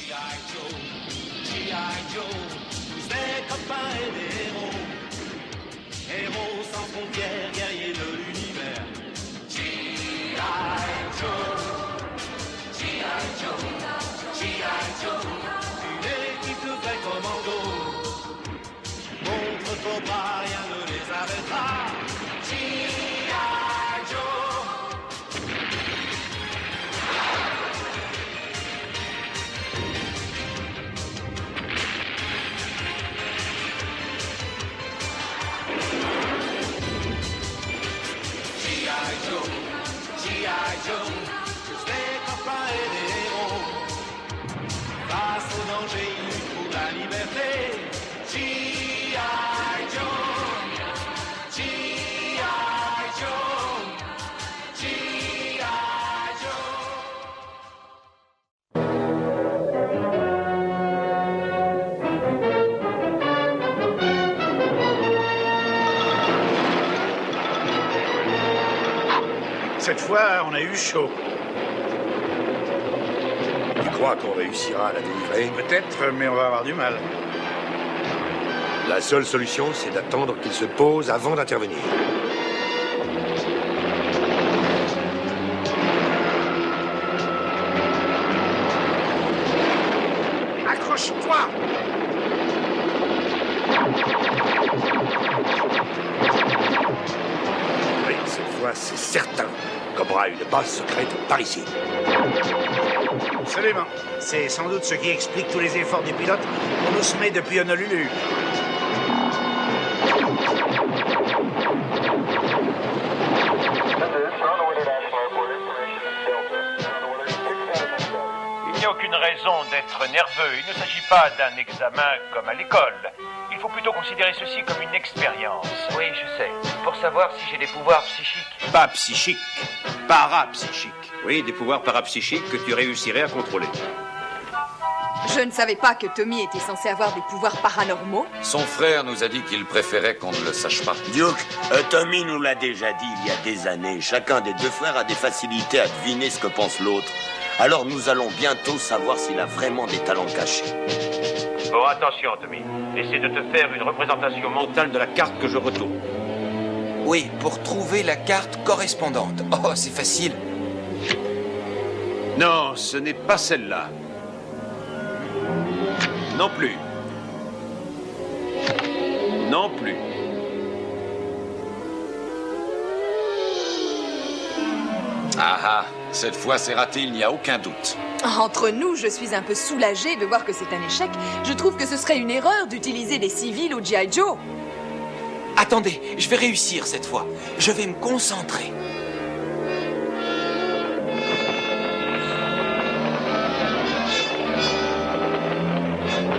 G.I. Joe, tous des copains et des héros. Héros sans frontières, guerriers de l'univers. G.I. Joe, G.I. Joe, G.I. Joe, une équipe de vrais commandos. Contre Cobra, rien ne les arrêtera. G.I. Joe. G.I. Joe, G.I. Joe, tous des copains et des héros. Face au danger, ils luttent pour la liberté. G.I. Joe, G.I. Joe, G.I. Cette fois, on a eu chaud. Tu crois qu'on réussira à la délivrer? Peut-être, mais on va avoir du mal. La seule solution, c'est d'attendre qu'il se pose avant d'intervenir. Accroche-toi! Oui, cette fois, c'est certain. Cobra a une base secrète par ici. Absolument. C'est sans doute ce qui explique tous les efforts du pilote pour nous semer depuis Honolulu. Il n'y a aucune raison d'être nerveux. Il ne s'agit pas d'un examen comme à l'école. Il faut plutôt considérer ceci comme une expérience. Oui, je sais. Pour savoir si j'ai des pouvoirs psychiques. Pas psychique, parapsychique. Oui, des pouvoirs parapsychiques que tu réussirais à contrôler. Je ne savais pas que Tommy était censé avoir des pouvoirs paranormaux. Son frère nous a dit qu'il préférait qu'on ne le sache pas. Duke, Tommy nous l'a déjà dit il y a des années. Chacun des deux frères a des facilités à deviner ce que pense l'autre. Alors nous allons bientôt savoir s'il a vraiment des talents cachés. Bon, attention, Tommy. Essaie de te faire une représentation mentale De la carte que je retourne. Oui, pour trouver la carte correspondante. Oh, c'est facile. Non, ce n'est pas celle-là. Non plus. Non plus. Ah ah, cette fois c'est raté, il n'y a aucun doute. Entre nous, je suis un peu soulagée de voir que c'est un échec. Je trouve que ce serait une erreur d'utiliser des civils au G.I. Joe. Attendez, je vais réussir cette fois. Je vais me concentrer.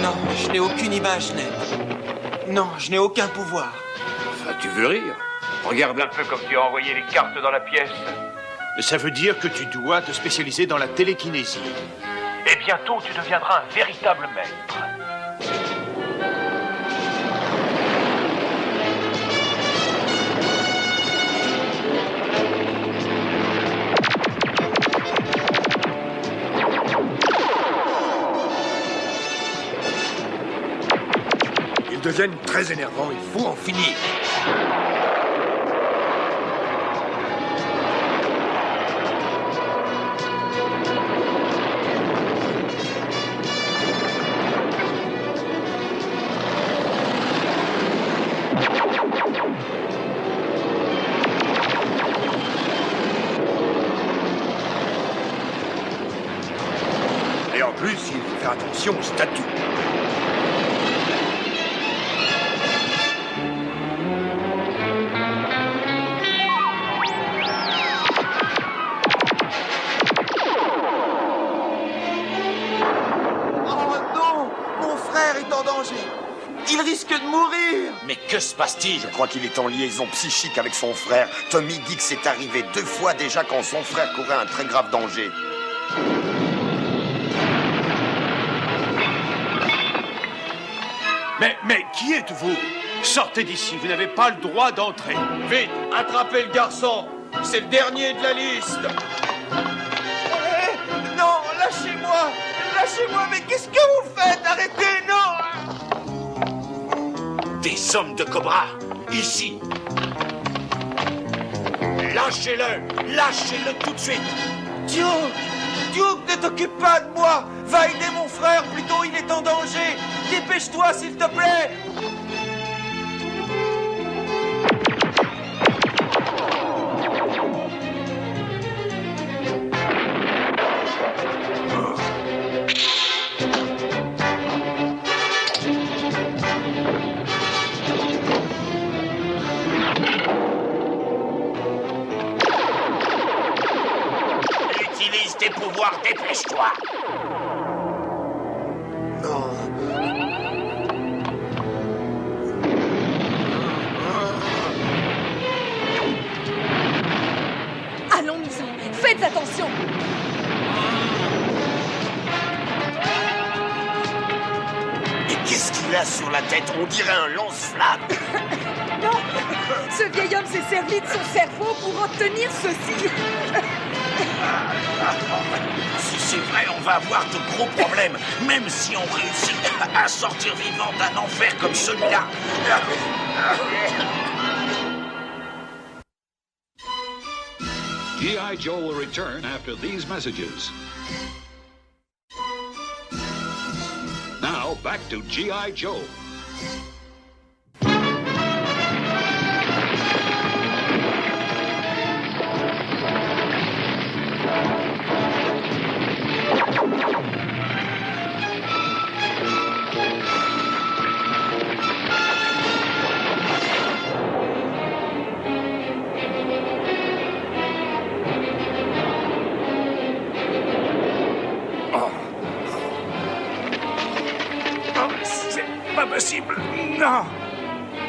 Non, je n'ai aucune image nette. Non, je n'ai aucun pouvoir. Enfin, tu veux rire? Regarde un peu comme tu as envoyé les cartes dans la pièce. Ça veut dire que tu dois te spécialiser dans la télékinésie. Et bientôt, tu deviendras un véritable maître. Ils deviennent très énervants, il faut en finir. Et en plus, il faut faire attention aux statues. Il risque de mourir. Mais que se passe-t-il? Je crois qu'il est en liaison psychique avec son frère. Tommy dit que c'est arrivé 2 fois déjà quand son frère courait un très grave danger. Mais qui êtes-vous? Sortez d'ici, vous n'avez pas le droit d'entrer. Vite, attrapez le garçon. C'est le dernier de la liste. Non, lâchez-moi. Lâchez-moi, mais qu'est-ce sommes de Cobra, ici. Lâchez-le! Lâchez-le tout de suite! Duke! Duke, ne t'occupe pas de moi! Va aider mon frère, plutôt il est en danger! Dépêche-toi, s'il te plaît! Utilise tes pouvoirs, dépêche-toi. Non. Allons-nous-en. Faites attention. Et qu'est-ce qu'il a sur la tête? On dirait un lance-flamme. Non, ce vieil homme s'est servi de son cerveau pour obtenir ceci. Si c'est vrai, on va avoir de gros problèmes, même si on réussit à sortir vivant d'un enfer comme celui-là. G.I. Joe will return after these messages. Now, back to G.I. Joe. Oh, c'est pas possible. Non.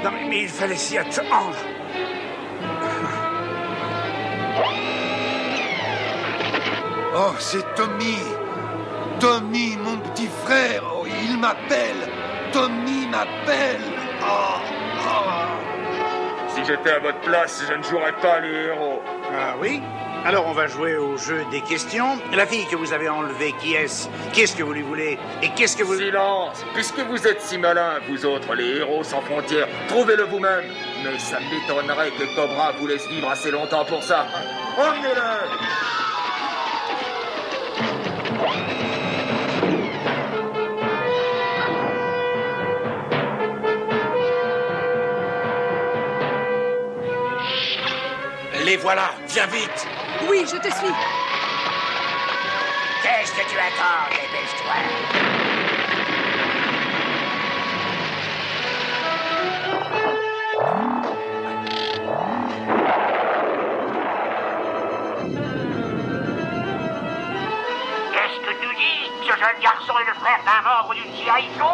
Non, mais il fallait s'y attendre. Oh, c'est Tommy. Tommy, mon petit frère. Oh, il m'appelle. Tommy m'appelle. Oh, oh. Si j'étais à votre place, je ne jouerais pas les héros. Ah oui? Alors on va jouer au jeu des questions. La fille que vous avez enlevée, qui est-ce? Qu'est-ce que vous lui voulez? Et qu'est-ce que vous... Silence! Puisque vous êtes si malins, vous autres, les héros sans frontières, trouvez-le vous-même. Mais ça m'étonnerait que Cobra vous laisse vivre assez longtemps pour ça. Emmenez-le! Les voilà, viens vite! Oui, je te suis. Qu'est-ce que tu attends? Dépêche-toi. Qu'est-ce que tu dis? Ce jeune garçon est le frère d'un membre du G.I. Joe?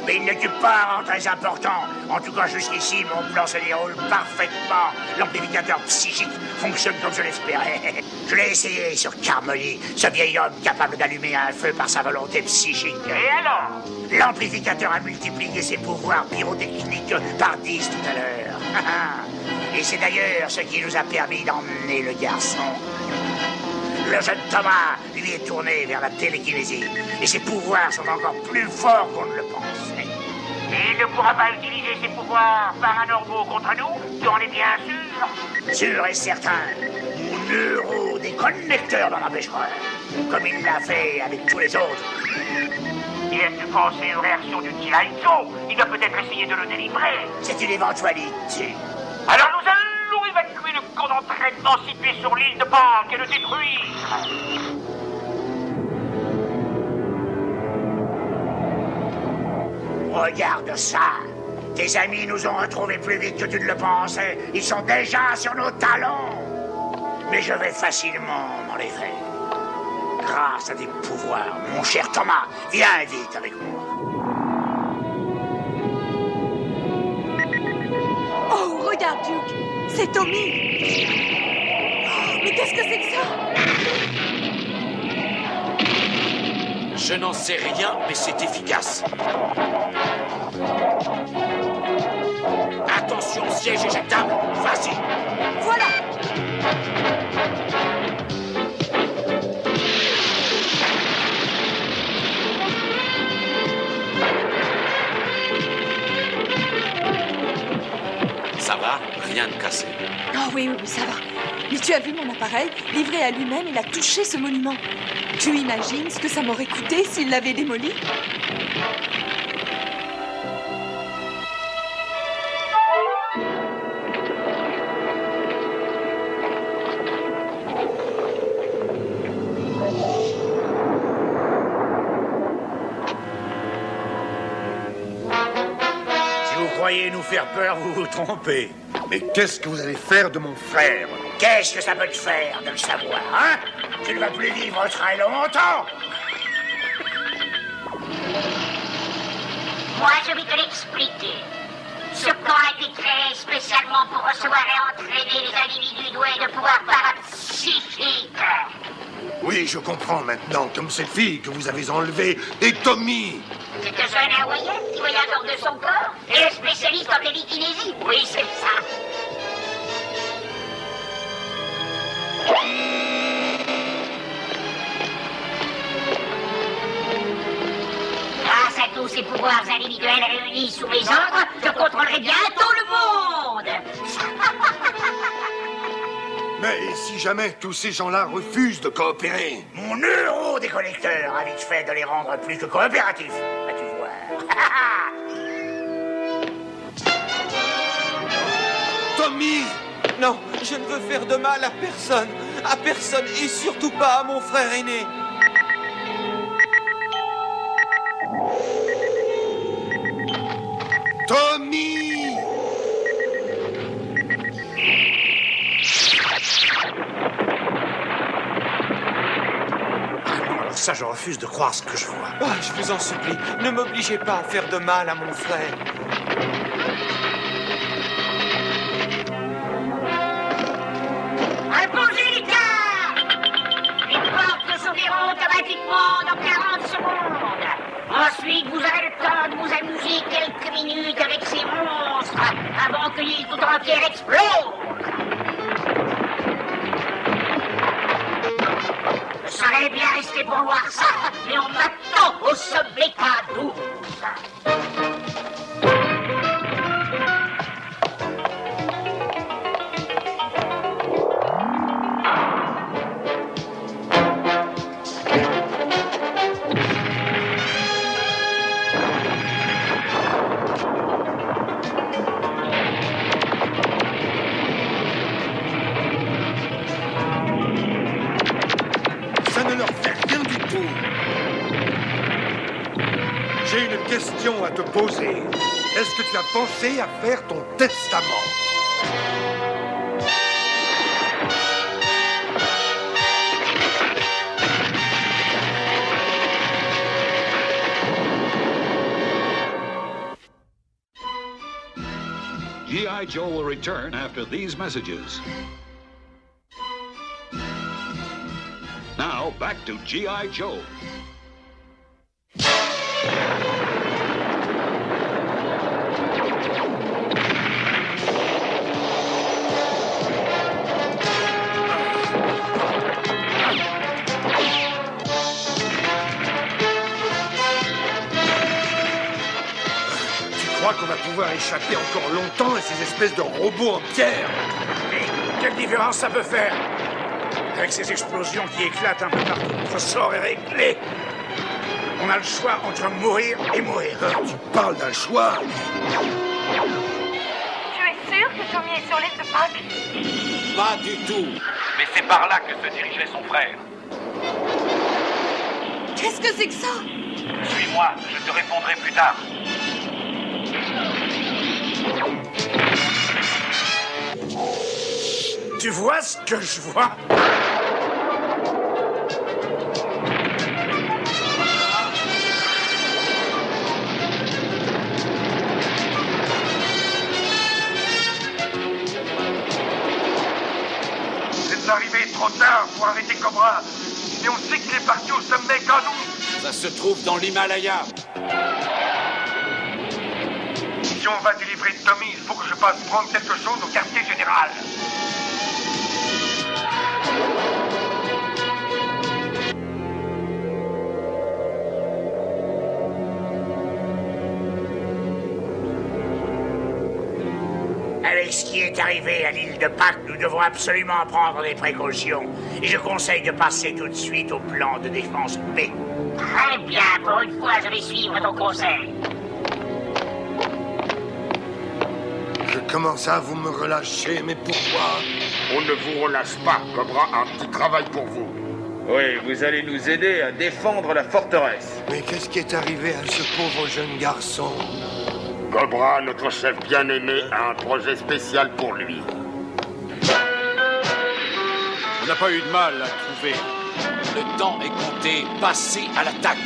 Mais il n'occupe pas un rang très important. En tout cas, jusqu'ici, mon plan se déroule parfaitement. L'amplificateur psychique fonctionne comme je l'espérais. Je l'ai essayé sur Carmody, ce vieil homme capable d'allumer un feu par sa volonté psychique. Et alors? L'amplificateur a multiplié ses pouvoirs pyrotechniques par 10 tout à l'heure. Et c'est d'ailleurs ce qui nous a permis d'emmener le garçon. Le jeune Thomas, lui, est tourné vers la télékinésie. Et ses pouvoirs sont encore plus forts qu'on ne le pensait. Et il ne pourra pas utiliser ses pouvoirs paranormaux contre nous? Tu en es bien sûr? Sûr et certain. Mon euro des connecteurs dans l'empêcheur. Comme il l'a fait avec tous les autres. Et as-tu pensé aux réactions du G.I. Joe? Il va peut-être essayer de le délivrer. C'est une éventualité. Alors nous allons évacuer le camp d'entraînement situé sur l'île de Pâques et le détruire. Regarde ça. Tes amis nous ont retrouvés plus vite que tu ne le pensais. Ils sont déjà sur nos talons. Mais je vais facilement m'en les faire. Grâce à des pouvoirs. Mon cher Thomas, viens vite avec moi. Oh, regarde, Duke. C'est Tommy. Oh, mais qu'est-ce que c'est que ça? Je n'en sais rien, mais c'est efficace. Attention, siège éjectable. Vas-y. Voilà. rien de cassé. Oh oui, oui, oui, ça va. Mais tu as vu mon appareil? Livré à lui-même, il a touché ce monument. Tu imagines ce que ça m'aurait coûté s'il l'avait démoli? Croyez nous faire peur, vous vous trompez. Mais qu'est-ce que vous allez faire de mon frère? Qu'est-ce que ça peut te faire de le savoir, hein? Tu ne vas plus vivre très longtemps. Moi, je vais te l'expliquer. Ce camp a été créé spécialement pour recevoir et entraîner les individus doués de pouvoirs parapsychiques. Oui, je comprends maintenant, comme cette fille que vous avez enlevée, et Tommy. Cette jeune hawaïenne qui voyage hors de son corps et le spécialiste en télékinésie. Oui, c'est ça. Grâce à tous ces pouvoirs individuels réunis sous mes ordres, je contrôlerai bientôt le monde. Mais si jamais tous ces gens-là refusent de coopérer? Mon euro déconnecteur a vite fait de les rendre plus que coopératifs. Vas-tu voir. Tommy! Non, je ne veux faire de mal à personne et surtout pas à mon frère aîné. Tommy! Ça, je refuse de croire ce que je vois. Ah, je vous en supplie, ne m'obligez pas à faire de mal à mon frère. Reposez les cartes! Les portes s'ouvriront automatiquement dans 40 secondes. Ensuite, vous aurez le temps de vous amuser quelques minutes avec ces monstres avant que l'île tout entière explose. Je serais bien resté pour voir ça, mais on m'attend au sommet K12. Ça ne leur fait rien du tout. J'ai une question à te poser. Est-ce que tu as pensé à faire ton testament? G.I. Joe will return after these messages. Now, back to G.I. Joe. Tu crois qu'on va pouvoir échapper encore longtemps à ces espèces de robots en pierre? Mais quelle différence ça peut faire? Avec ces explosions qui éclatent un peu partout, notre sort est réglé. On a le choix entre mourir et mourir. Tu parles d'un choix? Tu es sûr que Tommy est sur l'île de Pâques? Pas du tout. Mais c'est par là que se dirigeait son frère. Qu'est-ce que c'est que ça? Suis-moi, je te répondrai plus tard. Tu vois ce que je vois? Vous êtes arrivés trop tard pour arrêter Cobra. Et on sait qu'il est parti au sommet K12. Ça se trouve dans l'Himalaya. Si on va délivrer Tommy, il faut que je passe prendre quelque chose au quartier général. Allez, Avec ce qui est arrivé à l'île de Pâques, nous devons absolument prendre des précautions. Et je conseille de passer tout de suite au plan de défense B. Très bien, pour une fois, je vais suivre ton conseil. Comment ça, vous me relâchez? Mais pourquoi? On ne vous relâche pas. Cobra a un petit travail pour vous. Oui, vous allez nous aider à défendre la forteresse. Mais qu'est-ce qui est arrivé à ce pauvre jeune garçon? Cobra, notre chef bien-aimé, a un projet spécial pour lui. On n'a pas eu de mal à trouver. Le temps est compté. Passez à l'attaque.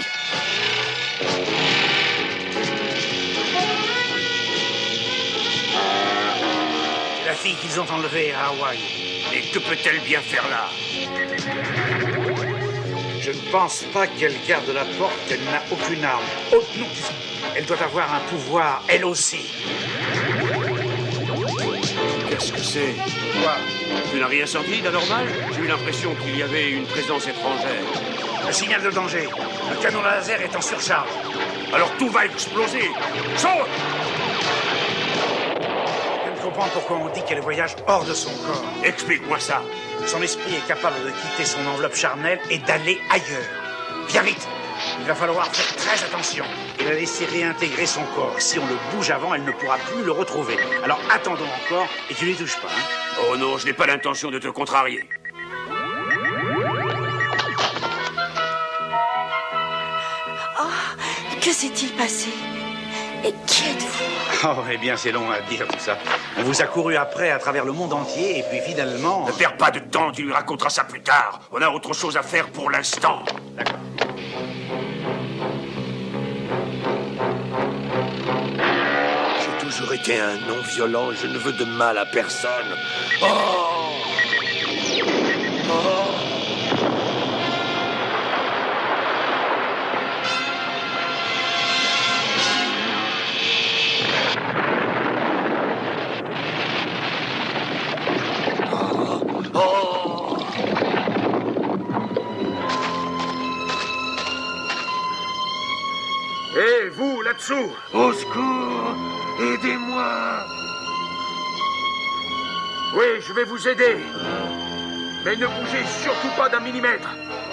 La fille qu'ils ont enlevée à Hawaï. Et que peut-elle bien faire là? Je ne pense pas qu'elle garde la porte, elle n'a aucune arme. Oh non, elle doit avoir un pouvoir, elle aussi. Qu'est-ce que c'est? Quoi? Tu n'as rien senti d'anormal? J'ai eu l'impression qu'il y avait une présence étrangère. Le signal de danger. Le canon laser est en surcharge. Alors tout va exploser. Saute! Je comprends pourquoi on dit qu'elle voyage hors de son corps. Explique-moi ça. Son esprit est capable de quitter son enveloppe charnelle et d'aller ailleurs. Viens vite. Il va falloir faire très attention et la laisser réintégrer son corps. Si on le bouge avant, elle ne pourra plus le retrouver. Alors attendons encore et tu n'y touches pas. Hein. Oh non, je n'ai pas l'intention de te contrarier. Oh, que s'est-il passé? Et qui êtes-vous? Oh, eh bien, c'est long à dire tout ça. On vous a couru après à travers le monde entier et puis finalement... Ne perds pas de temps, tu lui raconteras ça plus tard. On a autre chose à faire pour l'instant. D'accord. J'ai toujours été un non-violent, je ne veux de mal à personne. Oh! Oh! Hé, vous, là-dessous! Au secours! Aidez-moi! Oui, je vais vous aider. Mais ne bougez surtout pas d'un millimètre.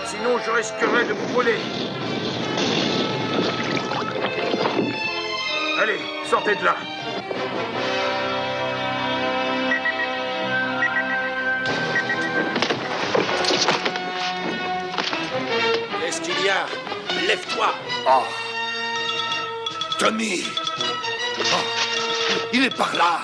Sinon, je risquerais de vous voler. Allez, sortez de là. Qu'est-ce qu'il y a? Lève-toi. Oh. Tommy! Oh. Il est par là!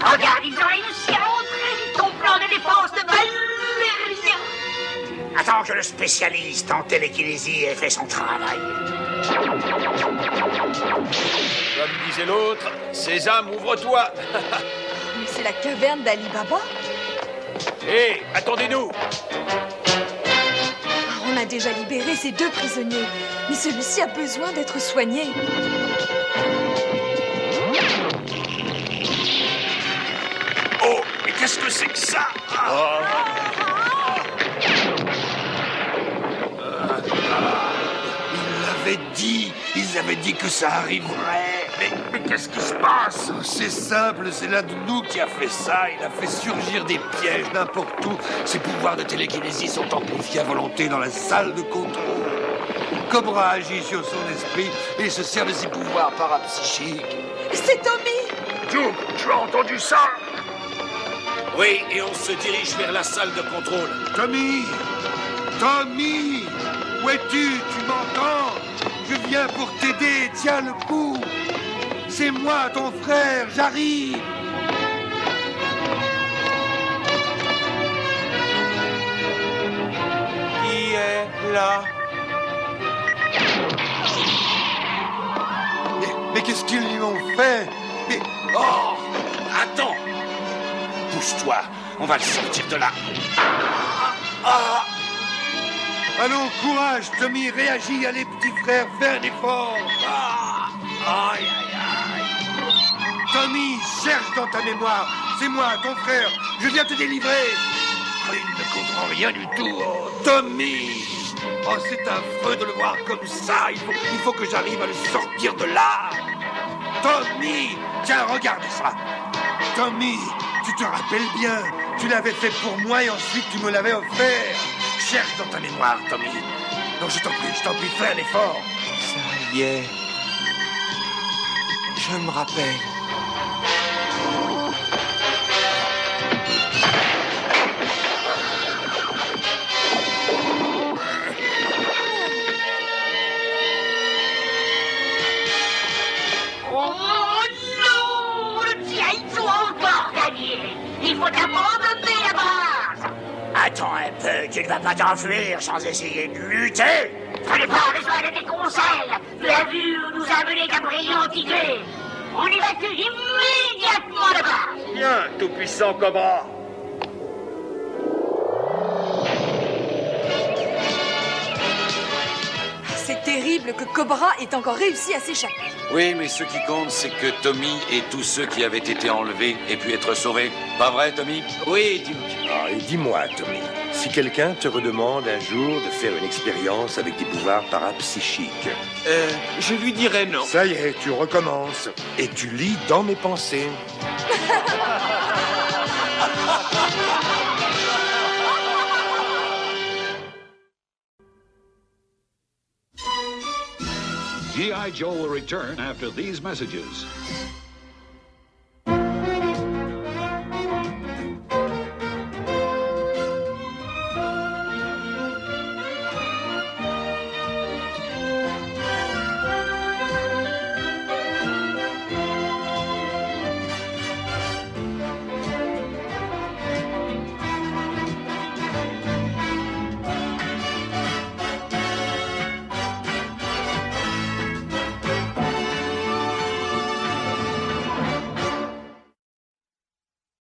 Regarde, ils ont réussi à entrer ton plan de défense de Valérian. Attends que le spécialiste en télékinésie ait fait son travail. Comme disait l'autre, Sésame, ouvre-toi. Mais c'est la caverne d'Ali Baba? Hé, attendez-nous. On a déjà libéré ces 2 prisonniers, mais celui-ci a besoin d'être soigné. Oh, mais qu'est-ce que c'est que ça? Ils avaient dit que ça arriverait. Mais qu'est-ce qui se passe? C'est simple, c'est l'un de nous qui a fait ça. Il a fait surgir des pièges n'importe où. Ses pouvoirs de télékinésie sont amplifiés à volonté dans la salle de contrôle. Cobra agit sur son esprit et se sert de ses pouvoirs parapsychiques. C'est Tommy! Duke, tu as entendu ça? Oui, et on se dirige vers la salle de contrôle. Tommy! Tommy! Où es-tu? Tu m'entends? Je viens pour t'aider, tiens le coup! C'est moi, ton frère, j'arrive! Qui est là? Mais qu'est-ce qu'ils lui ont fait? Mais... Oh! Attends! Pousse-toi, on va le sortir de là. Ah! Allons, courage, Tommy, réagis, allez, petit frère, fais un effort! Ah! Aïe, aïe, aïe! Tommy, cherche dans ta mémoire! C'est moi, ton frère, je viens te délivrer! autres, ils ne compteront rien du tout. Oh, Tommy! Oh, c'est affreux de le voir comme ça. Il faut que j'arrive à le sortir de là. Tommy! Tiens, regarde ça. Tommy, tu te rappelles bien. Tu l'avais fait pour moi et ensuite tu me l'avais offert. Cherche dans ta mémoire, Tommy. Non, je t'en prie, fais un effort. Ça y est. Je me rappelle. Oh non! Le G.I. Joe a encore gagné! Il faut abandonner la base! Attends un peu, tu ne vas pas t'enfuir sans essayer de lutter. Je n'ai pas besoin de tes conseils! Tu as vu où nous a mené ta brillante idée! On évacue immédiatement la base! Bien, tout-puissant Cobra. C'est terrible que Cobra ait encore réussi à s'échapper. Oui, mais ce qui compte, c'est que Tommy et tous ceux qui avaient été enlevés aient pu être sauvés. Pas vrai, Tommy? Oui, Duke. Ah, et dis-moi, Tommy, si quelqu'un te redemande un jour de faire une expérience avec des pouvoirs parapsychiques... Je lui dirai non. Ça y est, tu recommences. Et tu lis dans mes pensées. G.I. Joe will return after these messages.